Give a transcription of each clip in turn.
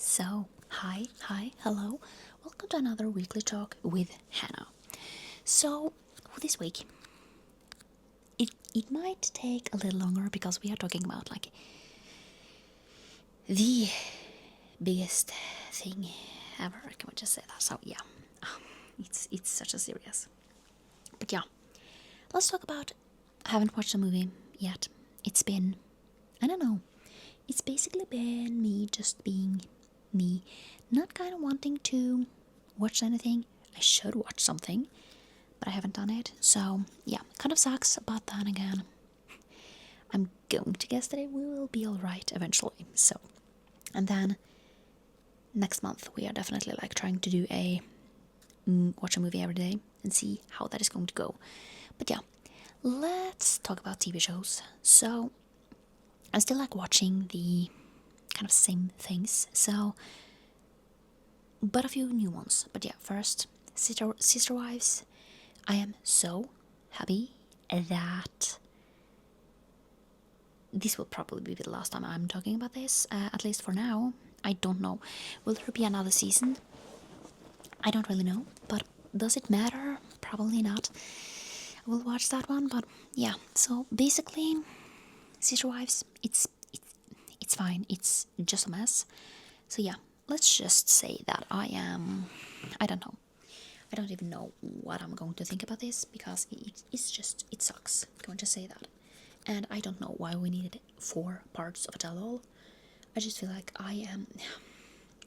So, hi, hello. Welcome to another weekly talk with Hannah. So, for this week, it might take a little longer because we are talking about like the biggest thing ever. Can we just say that? So yeah, it's such a serious. But yeah, let's talk about. I haven't watched a movie yet. It's been, I don't know. It's basically been me just being me, not kind of wanting to watch anything. I should watch something, but I haven't done it. So yeah, kind of sucks about that again. I'm going to guess that it will be alright eventually. So, and then next month we are definitely like trying to do a watch a movie every day and see how that is going to go. But yeah, let's talk about TV shows. So I'm still like watching the kind of same things. So, but a few new ones. But yeah, first, Sister Wives. I am so happy that this will probably be the last time I'm talking about this, at least for now. I don't know. Will there be another season? I don't really know, but does it matter? Probably not. I will watch that one, but yeah. So basically, Sister Wives, it's fine. It's just a mess. So yeah, let's just say that I don't know. I don't even know what I'm going to think about this because it sucks. Can we just say that? And I don't know why we needed 4 parts of a tell-all. I just feel like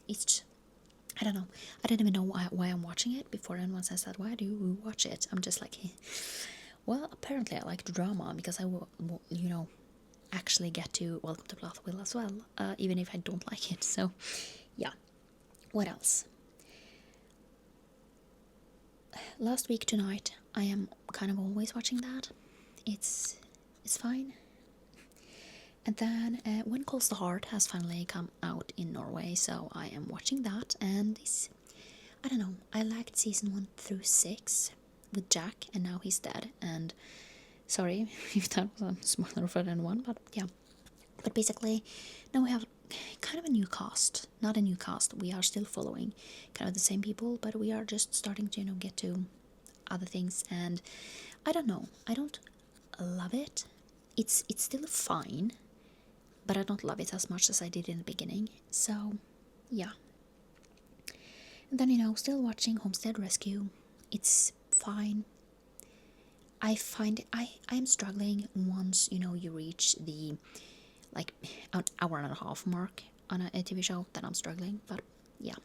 it's just, I don't know. I don't even know why I'm watching it before anyone says that. Why do you watch it? I'm just like, well, apparently I like drama because I will actually get to Welcome to Blothville as well, even if I don't like it. So, yeah. What else? Last week tonight, I am kind of always watching that. It's fine. And then When Calls the Heart has finally come out in Norway, so I am watching that. And this, I don't know, I liked season 1 through 6 with Jack, and now he's dead. And sorry if that was a spoiler for anyone, but yeah. But basically, now we have kind of a new cast. Not a new cast, we are still following kind of the same people, but we are just starting to, get to other things. And I don't know, I don't love it. It's still fine, but I don't love it as much as I did in the beginning. So, yeah. And then, still watching Homestead Rescue. It's fine. I find I am struggling once, you reach the, like, an hour and a half mark on a TV show, then I'm struggling. But, yeah.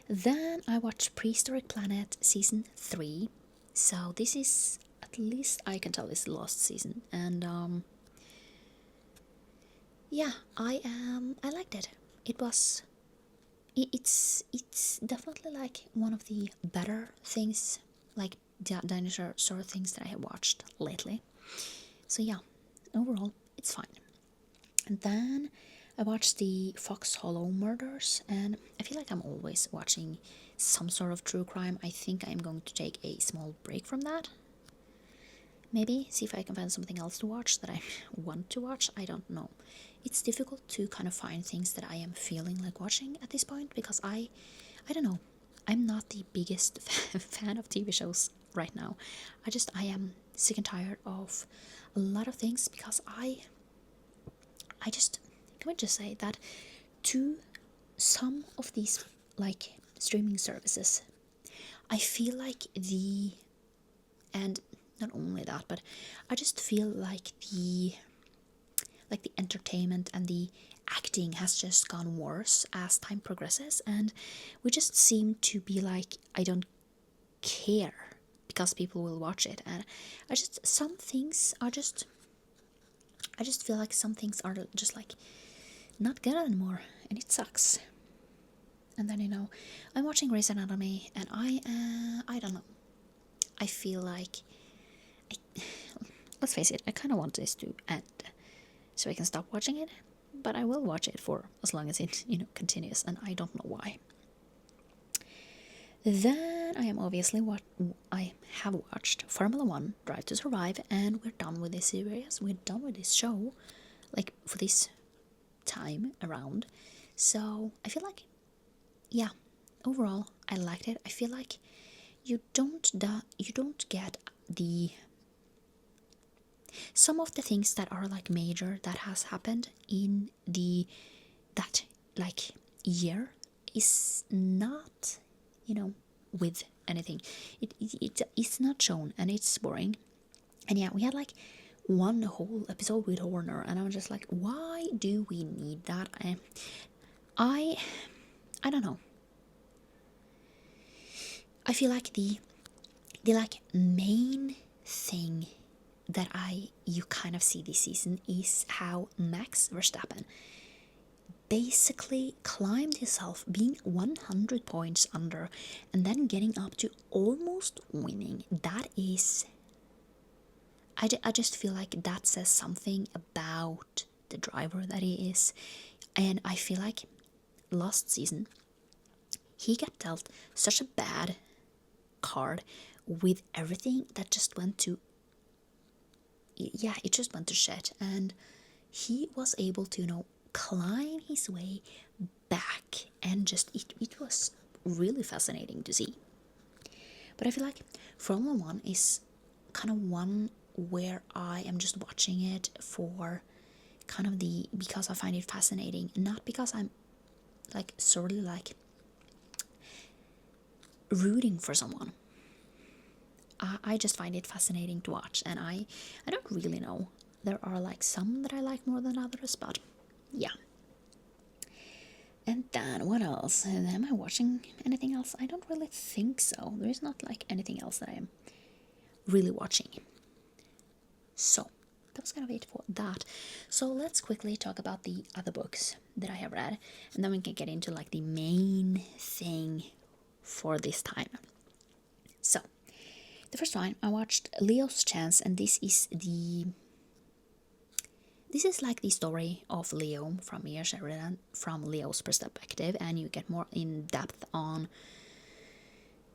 Then I watched Prehistoric Planet Season 3. So, this is, at least I can tell, this is the last season. And, yeah, I liked it. It's definitely like one of the better things, like dinosaur sort of things that I have watched lately. So yeah, overall it's fine. And then I watched the Fox Hollow murders, and I feel like I'm always watching some sort of true crime. I think I'm going to take a small break from that. Maybe see if I can find something else to watch that I want to watch. I don't know. It's difficult to kind of find things that I am feeling like watching at this point because I don't know. I'm not the biggest fan of TV shows right now. I am sick and tired of a lot of things because can we just say that to some of these like streaming services, I feel like and not only that, but I just feel like the entertainment and the acting has just gone worse as time progresses, and we just seem to be like, I don't care because people will watch it. And some things are just, I just feel like some things are just like not good anymore, and it sucks. And then I'm watching Grey's Anatomy, and I don't know, I feel like let's face it, I kind of want this to end so I can stop watching it, but I will watch it for as long as it continues, and I don't know why. Then I am obviously I have watched Formula 1 Drive to Survive, and we're done with this series. We're done with this show, like for this time around. So I feel like, yeah, overall I liked it. I feel like you don't get the some of the things that are like major that has happened in the that like year is not, you know, with anything. It's not shown and it's boring. And yeah, we had like one whole episode with Horner, and I'm just like, why do we need that? I I don't know. I feel like the like main thing that you kind of see this season is how Max Verstappen basically climbed himself, being 100 points under and then getting up to almost winning. That is, I just feel like that says something about the driver that he is. And I feel like last season he got dealt such a bad card with everything that just went to, yeah, it just went to shit. And he was able to, you know, climb his way back, and just it was really fascinating to see. But I feel like Formula One is kind of one where I am just watching it for kind of the, because I find it fascinating, not because I'm like sorely like rooting for someone. I just find it fascinating to watch, and I don't really know. There are like some that I like more than others, but yeah. And then what else? Am I watching anything else? I don't really think so. There is not like anything else that I am really watching. So that was kind of it for that. So let's quickly talk about the other books that I have read, and then we can get into like the main thing for this time. So the first one I watched Leo's Chance, and this is like the story of Leo from Mia Sheridan from Leo's perspective, and you get more in depth on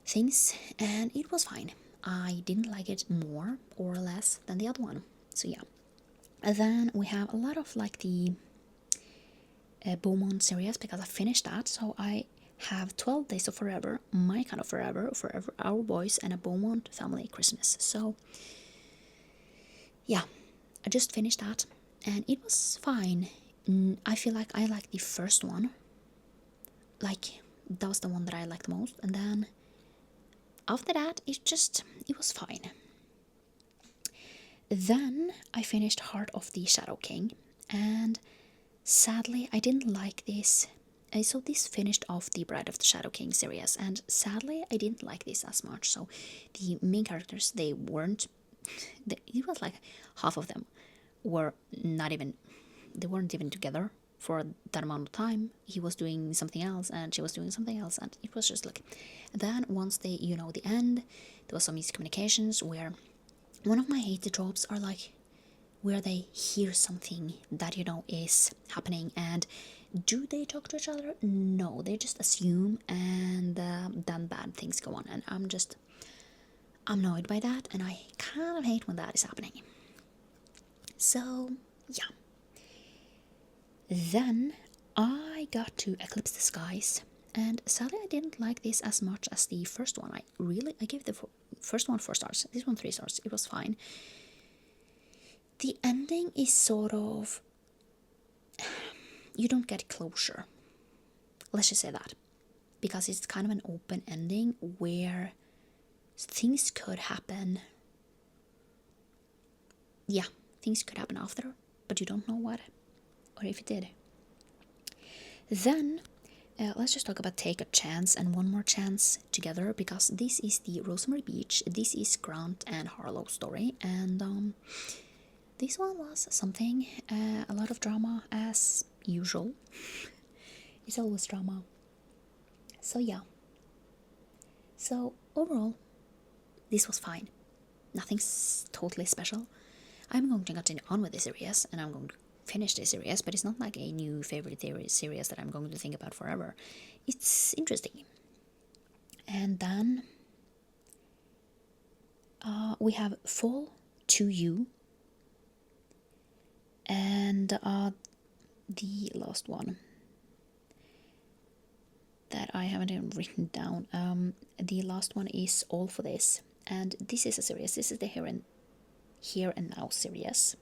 things, and it was fine. I didn't like it more or less than the other one. So yeah. And then we have a lot of like the Beaumont series, because I finished that. So I have 12 Days of Forever, My Kind of Forever, Forever Our Boys, and a Beaumont Family Christmas. So yeah, I just finished that, and it was fine. I feel like I like the first one. Like, that was the one that I liked most, and then after that, it was fine. Then I finished Heart of the Shadow King, and sadly, I didn't like this. So this finished off the Bride of the Shadow King series, and sadly, I didn't like this as much. So the main characters, it was like half of them were not even, they weren't even together for that amount of time. He was doing something else and she was doing something else, and it was just like, then once they, the end, there was some miscommunications where one of my hated tropes are like where they hear something that is happening, and do they talk to each other? No, they just assume, and then bad things go on, and I'm annoyed by that, and I kind of hate when that is happening. So yeah. Then I got to Eclipse the Skies, and sadly I didn't like this as much as the first one. I gave the first one 4 stars, this one 3 stars. It was fine. The ending is sort of, you don't get closure. Let's just say that. Because it's kind of an open ending where things could happen. Yeah, things could happen after, but you don't know what, or if it did. Then, let's just talk about Take a Chance and One More Chance together, because this is the Rosemary Beach, this is Grant and Harlow's story, and this one was something, a lot of drama as usual. It's always drama. So yeah. So overall, this was fine. Nothing's totally special. I'm going to continue on with this series, and I'm going to finish this series, but it's not like a new favorite series that I'm going to think about forever. It's interesting. And then we have Fall to You, and the last one. I haven't even written down. The last one is All for This, and this is a series. This is the Here and Now series.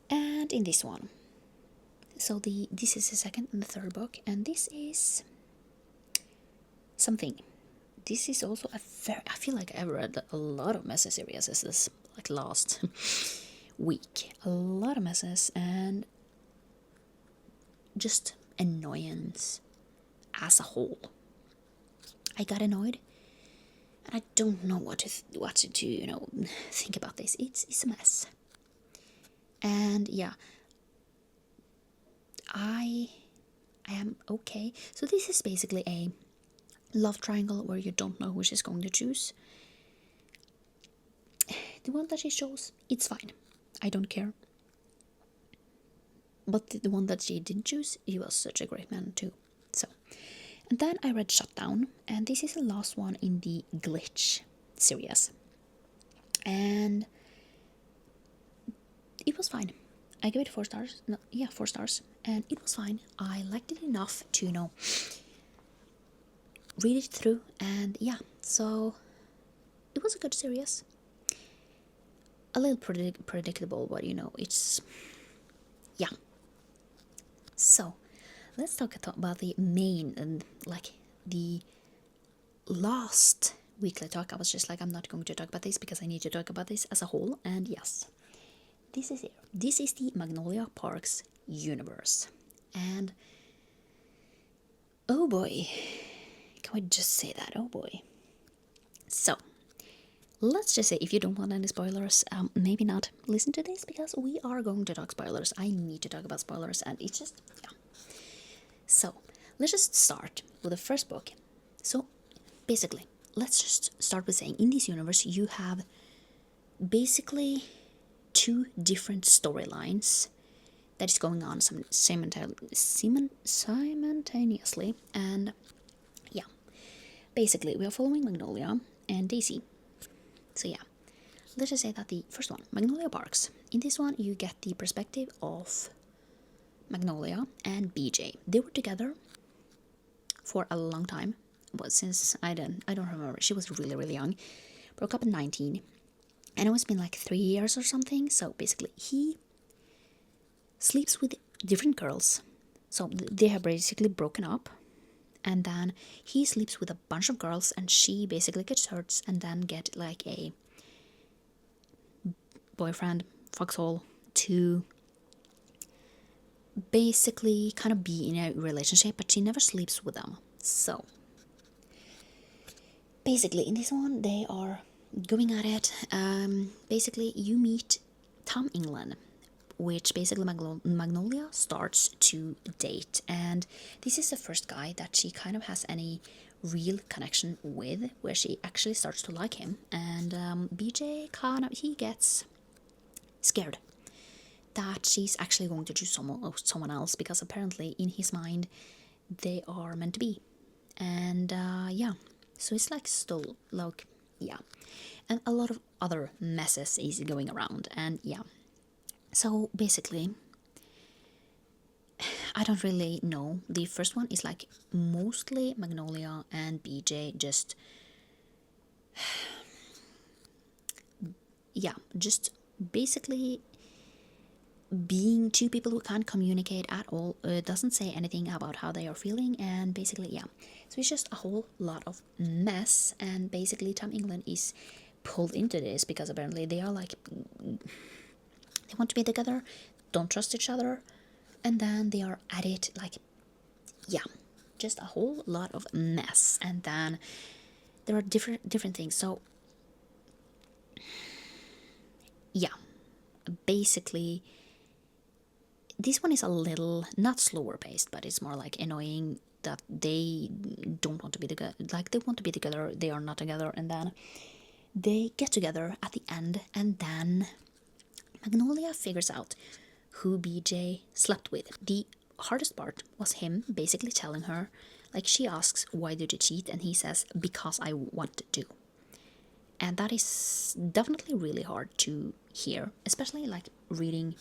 And in this one, so this is the second and the third book, and this is something. This is also I feel like I've read a lot of messy series this like last week. A lot of messes and just annoyance as a whole. I got annoyed, and I don't know what to think about this. It's a mess, and yeah, I am okay. So this is basically a love triangle where you don't know who she's going to choose. The one that she chose, it's fine. I don't care. But the one that she didn't choose, he was such a great man too. So, and then I read Shutdown, and this is the last one in the Glitch series. And it was fine. I gave it 4 stars. No, yeah, 4 stars. And it was fine. I liked it enough to, read it through. And yeah, so it was a good series. A little predictable, but it's... Yeah. So, let's talk about the main and the last weekly talk. I was just like, I'm not going to talk about this because I need to talk about this as a whole. And yes, this is it. This is the Magnolia Parks universe. And oh boy, can we just say that? Oh boy. So, let's just say if you don't want any spoilers, maybe not listen to this because we are going to talk spoilers. I need to talk about spoilers, and it's just, yeah. So, let's just start with the first book. So, basically, let's just start with saying in this universe you have basically 2 different storylines that is going on simultaneously, and yeah, basically we are following Magnolia and Daisy. So yeah, let's just say that the first one, Magnolia Parks. In this one, you get the perspective of Magnolia and BJ. They were together for a long time, but since I don't remember. She was really, really young. Broke up in 19, and it's been like 3 years or something. So basically, he sleeps with different girls. So they have basically broken up, and then he sleeps with a bunch of girls, and she basically gets hurt and then get like a boyfriend, foxhole, to basically kind of be in a relationship, but she never sleeps with them. So basically in this one they are going at it. Basically you meet Tom England, which basically Magnolia starts to date, and this is the first guy that she kind of has any real connection with, where she actually starts to like him. And BJ he gets scared that she's actually going to choose someone else, because apparently in his mind they are meant to be. And yeah, so it's like still like, yeah, and a lot of other messes is going around. And yeah, so basically I don't really know. The first one is like mostly Magnolia and BJ just yeah, just basically being 2 people who can't communicate at all, doesn't say anything about how they are feeling, and basically, yeah. So it's just a whole lot of mess, and basically Tom England is pulled into this because apparently they are like, they want to be together, don't trust each other, and then they are at it like, yeah, just a whole lot of mess. And then there are different things. So yeah, basically this one is a little not slower paced, but it's more like annoying that they don't want to be together. Like they want to be together, they are not together, and then they get together at the end, and then Magnolia figures out who BJ slept with. The hardest part was him basically telling her, like, she asks, why did you cheat? And he says, because I wanted to. And that is definitely really hard to hear, especially like reading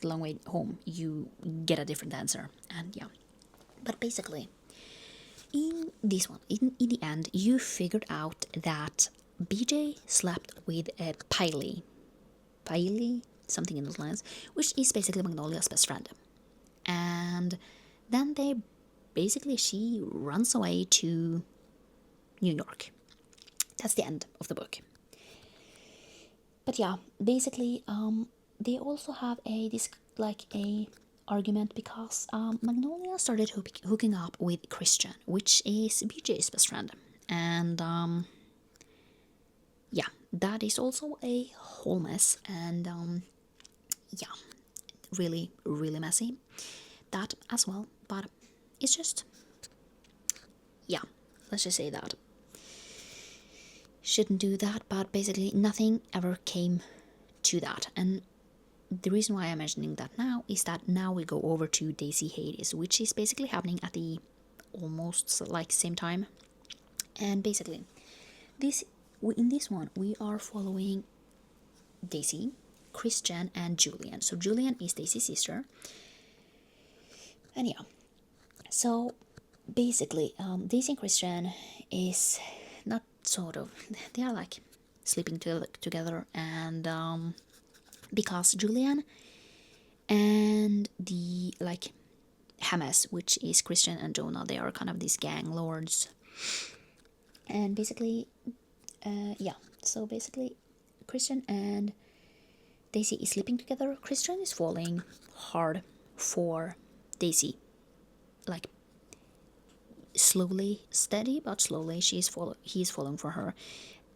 The Long Way Home. You get a different answer, and yeah. But basically, in this one, in the end, you figured out that BJ slept with a Piley, something in those lines, which is basically Magnolia's best friend. And then she runs away to New York. That's the end of the book. But yeah, basically, they also have a argument because Magnolia started hooking up with Christian, which is BJ's best friend, and yeah, that is also a whole mess, and yeah, really, really messy. That as well, but it's just, yeah, let's just say that. Shouldn't do that, but basically nothing ever came to that. And the reason why I'm mentioning that now is that now we go over to Daisy Hades, which is basically happening at the almost like same time. And basically, in this one we are following Daisy, Christian, and Julian. So Julian is Daisy's sister, and yeah. So basically, Daisy and Christian is not sort of, they are like sleeping together, and because Julian and the like Hamas, which is Christian and Jonah, they are kind of these gang lords, and basically, yeah. So basically, Christian and Daisy is sleeping together. Christian is falling hard for Daisy, like slowly, steady but slowly. He's falling for her.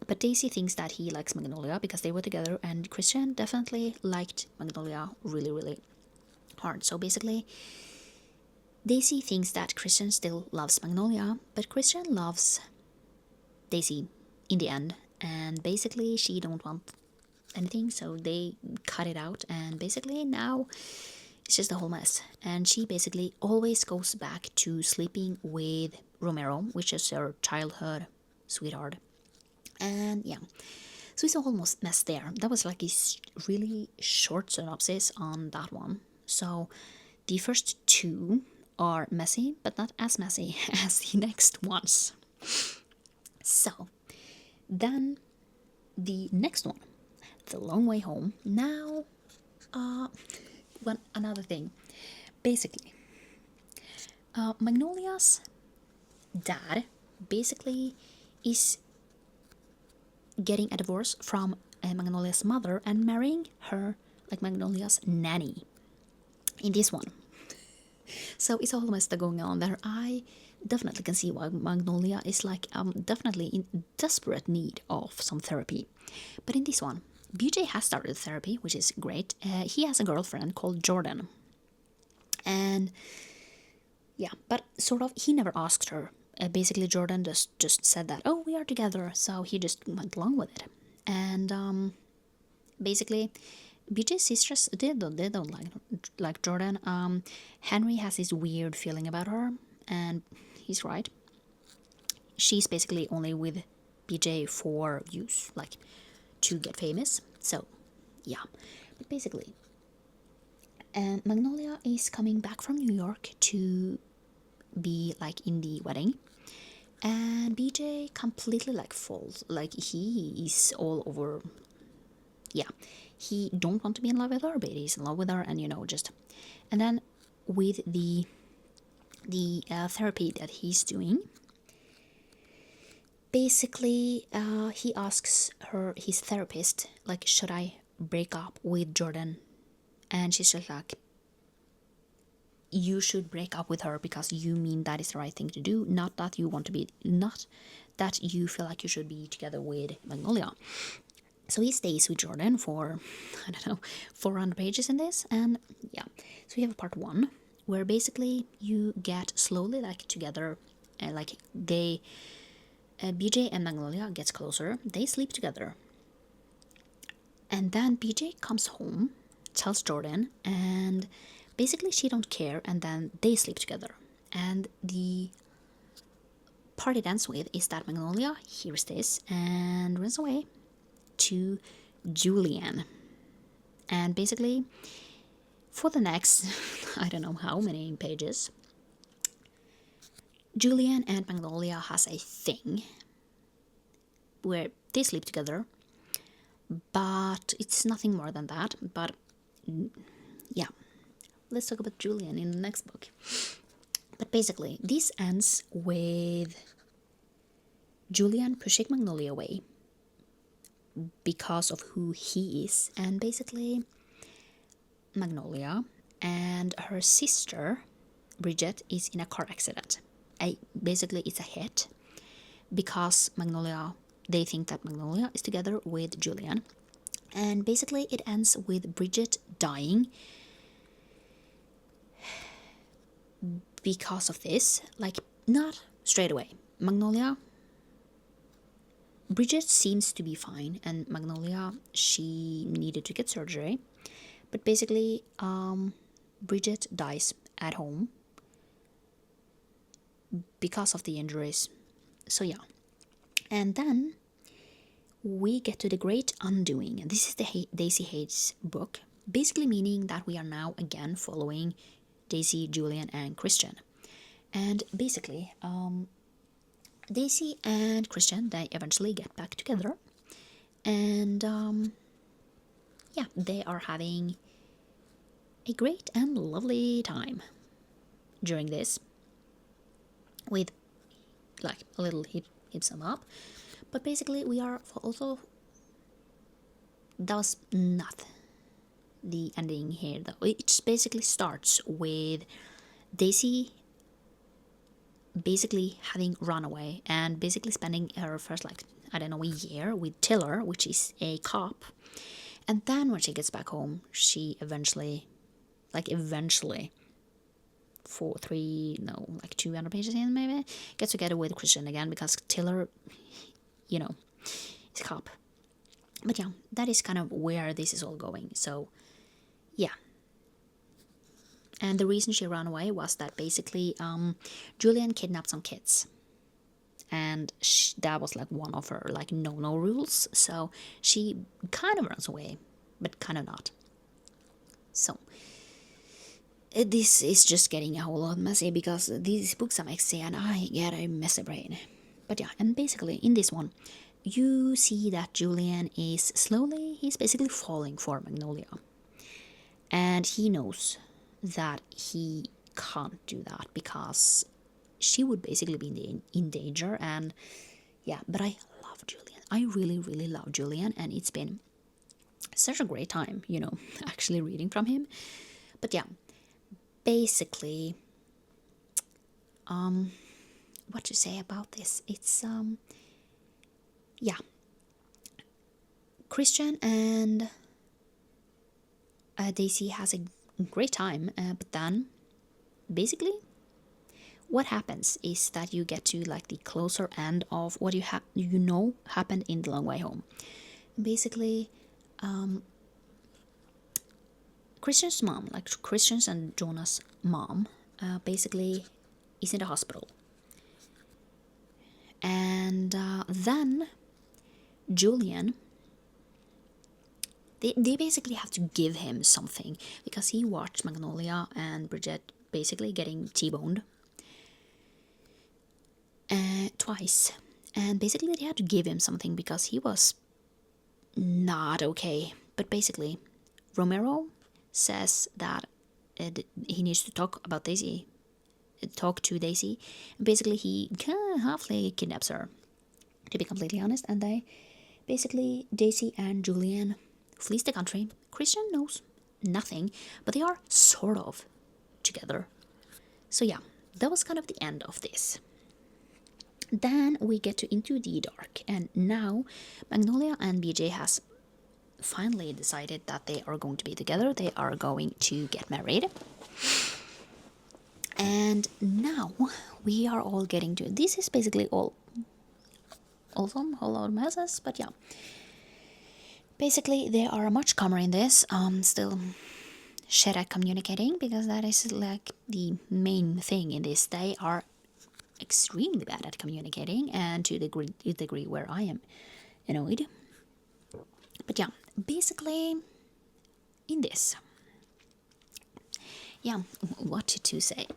But Daisy thinks that he likes Magnolia because they were together, and Christian definitely liked Magnolia really, really hard. So basically, Daisy thinks that Christian still loves Magnolia, but Christian loves Daisy in the end, and basically she don't want anything, so they cut it out, and basically now it's just a whole mess. And she basically always goes back to sleeping with Romero, which is her childhood sweetheart. And yeah, so it's a whole mess there. That was like a really short synopsis on that one. So the first two are messy, but not as messy as the next ones. So then the next one, The Long Way Home. Now, another thing. Basically, Magnolia's dad basically is getting a divorce from Magnolia's mother and marrying her like Magnolia's nanny in this one. So it's all the mess going on there. I definitely can see why Magnolia is like definitely in desperate need of some therapy. But in this one, BJ has started therapy, which is great. He has a girlfriend called Jordan. And yeah, but sort of he never asked her. Basically, Jordan just said that, oh, we are together, so he just went along with it. And basically, BJ's sisters they don't like Jordan. Henry has this weird feeling about her, and he's right. She's basically only with BJ for use, like to get famous. So yeah, but basically, Magnolia is coming back from New York to be like in the wedding, and BJ completely like falls, like he is all over. Yeah, he don't want to be in love with her, but he's in love with her, and and then with the therapy that he's doing, basically he asks his therapist, like, should I break up with Jordan? And she's just like, you should break up with her because you mean that is the right thing to do, not that you feel like you should be together with Magnolia. So he stays with Jordan for, I don't know, 400 pages in this. And yeah, so we have part one where basically you get slowly like together, like BJ and Magnolia gets closer, they sleep together. And then BJ comes home, tells Jordan, and basically she don't care, and then they sleep together. And the part it ends with is that Magnolia hears this and runs away to Julian. And basically, for the next, I don't know how many pages, Julian and Magnolia has a thing where they sleep together, but it's nothing more than that. But yeah, let's talk about Julian in the next book. But basically, this ends with Julian pushing Magnolia away because of who he is, and basically Magnolia and her sister Bridget is in a car accident. Basically, it's a hit because Magnolia, they think that Magnolia is together with Julian, and basically it ends with Bridget dying because of this. Like, not straight away. Bridget seems to be fine, and Magnolia, she needed to get surgery, but basically Bridget dies at home because of the injuries. So yeah, and then we get to the great undoing, and this is the Daisy Hates book, basically meaning that we are now again following Daisy, Julian, and Christian. And basically Daisy and Christian, they eventually get back together, and yeah, they are having a great and lovely time during this, with like a little hip sum up. But basically we are also, that was not the ending here though. It basically starts with Daisy basically having run away and basically spending her first, like, I don't know, a year with Tiller, which is a cop. And then when she gets back home, she eventually for 200 pages in maybe, gets together with Christian again because Tiller, is a cop. But yeah, that is kind of where this is all going. So yeah. And the reason she ran away was that basically Julian kidnapped some kids, and that was like one of her like no rules. So she kind of runs away, but kind of not. So this is just getting a whole lot messy because these books are messy and I get a messy brain. But yeah, and basically in this one, you see that Julian he's basically falling for Magnolia. And he knows that he can't do that because she would basically be in danger. And yeah, but I love Julian. I really, really love Julian, and it's been such a great time, actually reading from him. But yeah, basically, what to say about this? It's yeah, Christian and Daisy has a great time, but then basically what happens is that you get to like the closer end of what happened in The Long Way Home. Basically, Christian's mom, like Christian's and Jonah's mom, basically is in the hospital. And then Julian, they basically have to give him something because he watched Magnolia and Bridget basically getting T-boned twice. And basically they had to give him something because he was not okay. But basically, Romero says that he needs to talk to Daisy. And basically he halfly kidnaps her, to be completely honest. And Daisy and Julian flees the country. Christian knows nothing, but they are sort of together. So yeah, that was kind of the end of this. Then we get into the dark, and now Magnolia and BJ has finally decided that they are going to be together. They are going to get married. And now we are all getting to, this is basically all awesome, whole lot of messes, but yeah. Basically, they are much calmer in this. Still shit at communicating because that is like the main thing in this. They are extremely bad at communicating, and to the degree where I am annoyed. But yeah, basically in this, yeah, what to say?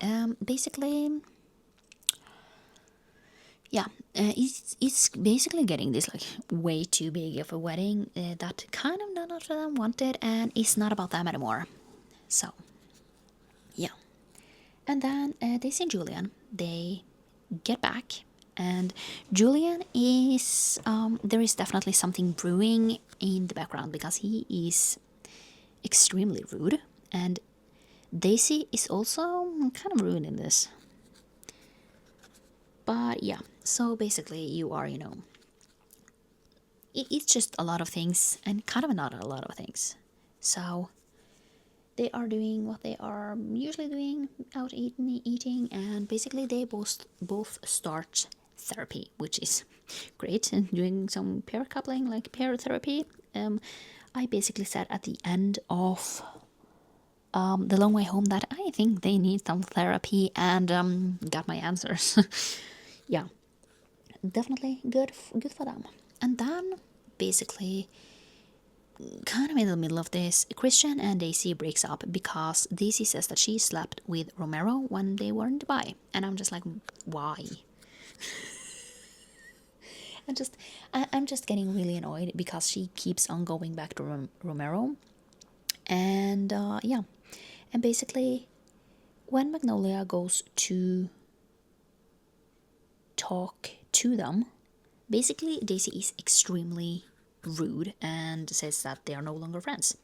Basically, yeah, it's basically getting this like way too big of a wedding that kind of none of them wanted, and it's not about them anymore. So yeah, and then Daisy and Julian, they get back, and Julian is there is definitely something brewing in the background because he is extremely rude, and Daisy is also kind of rude in this. But yeah, so basically you are, it's just a lot of things and kind of not a lot of things. So they are doing what they are usually doing, out eating, and basically they both start therapy, which is great, and doing some pair coupling, like pair therapy. I basically said at the end of the long way home that I think they need some therapy, and got my answers. Yeah, definitely good for them. And then basically, kind of in the middle of this, Christian and Daisy breaks up because Daisy says that she slept with Romero when they were in Dubai, and I'm just like, why? I'm just getting really annoyed because she keeps on going back to Romero, and yeah, and basically, when Magnolia goes to talk to them, basically Daisy is extremely rude and says that they are no longer friends.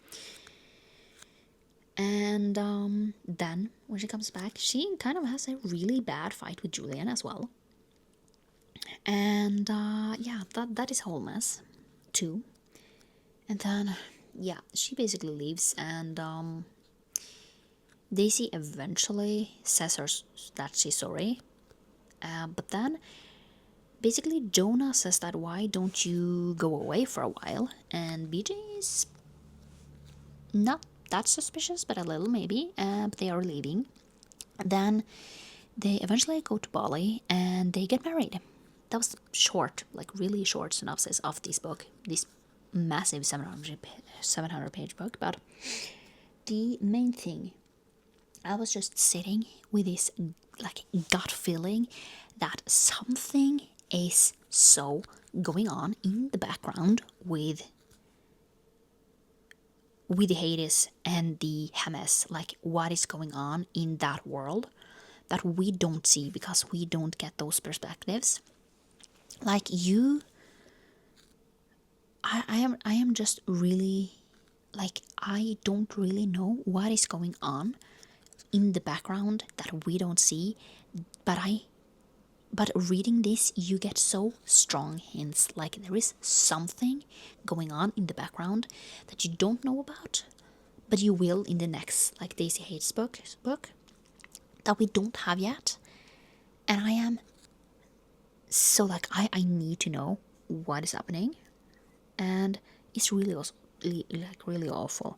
And then when she comes back, she kind of has a really bad fight with Julian as well. And yeah, that is a whole mess too. And then yeah, she basically leaves, and Daisy eventually says that she's sorry. But then basically Jonah says that why don't you go away for a while, and BJ is not that suspicious, but a little maybe. But they are leaving. Then they eventually go to Bali and they get married. That was short, like really short synopsis of this book, this massive 700 page book. But the main thing, I was just sitting with this like gut feeling that something is so going on in the background with the Hades and the Hermes, like what is going on in that world that we don't see because we don't get those perspectives. Like I am just really, like, I don't really know what is going on in the background that we don't see, but reading this, you get so strong hints, like there is something going on in the background that you don't know about, but you will in the next, like, Daisy Hates book that we don't have yet. And I am so like, I need to know what is happening, and it's really also, like, really awful.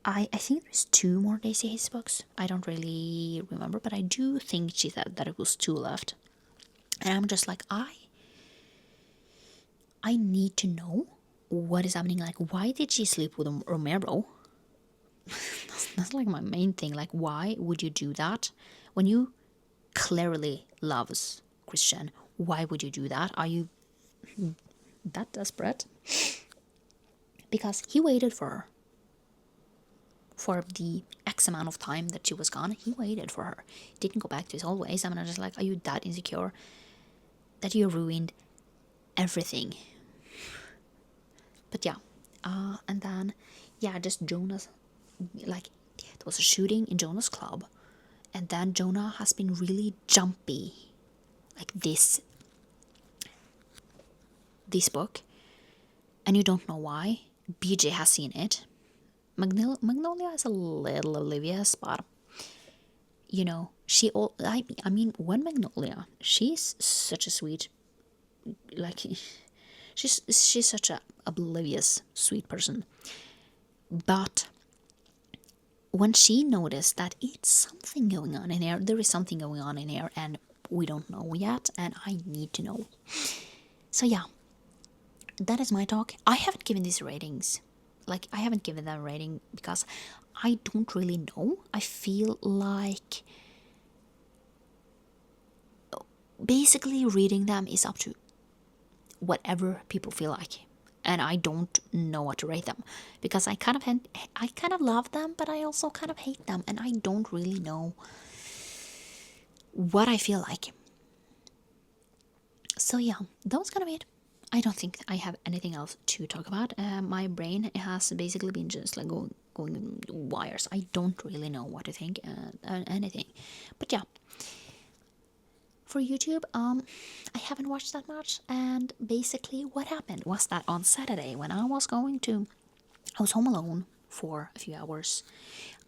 I think there's 2 more Daisy Hates books. I don't really remember, but I do think she said that it was 2 left. And I'm just like, I need to know what is happening. Like, why did she sleep with Romero? That's like my main thing. Like, why would you do that when you clearly loves Christian? Why would you do that? Are you that desperate? Because he waited for the X amount of time that she was gone. He waited for her. Didn't go back to his old ways. I'm just like, are you that insecure that you ruined everything? But yeah, and then yeah, just Jonah's, like, there was a shooting in Jonah's club, and then Jonah has been really jumpy, like this book, and you don't know why. BJ has seen it. Magnolia is a little oblivious, but I mean, when Magnolia, she's such a sweet, like, she's such a oblivious sweet person, but when she noticed that it's something going on in here, there is something going on in here, and we don't know yet, and I need to know. So yeah, that is my talk. I haven't given these ratings. Like, I haven't given them a rating because I don't really know. I feel like basically reading them is up to whatever people feel like. And I don't know what to rate them because I kind of love them, but I also kind of hate them, and I don't really know what I feel like. So yeah, that was kind of it. I don't think I have anything else to talk about. My brain has basically been just like going wires. I don't really know what to think anything. But yeah, for YouTube, I haven't watched that much. And basically, what happened was that on Saturday when I was home alone for a few hours.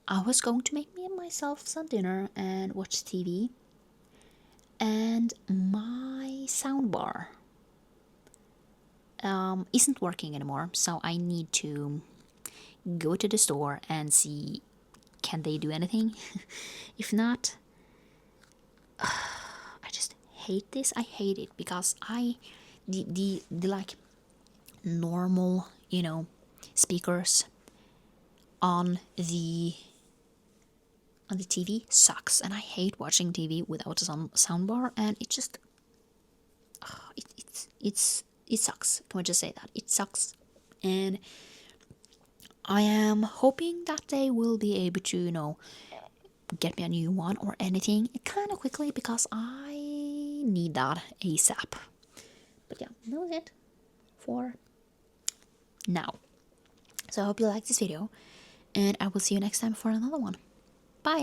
I was going to make me and myself some dinner and watch TV. And my soundbar isn't working anymore, so I need to go to the store and see can they do anything. If not, I just hate this. I hate it because the like normal, speakers on the TV sucks, and I hate watching TV without a soundbar, and it just it sucks. Can we just say that it sucks? And I am hoping that they will be able to get me a new one or anything kind of quickly because I need that ASAP. But yeah, that was it for now. So I hope you liked this video, and I will see you next time for another one. Bye!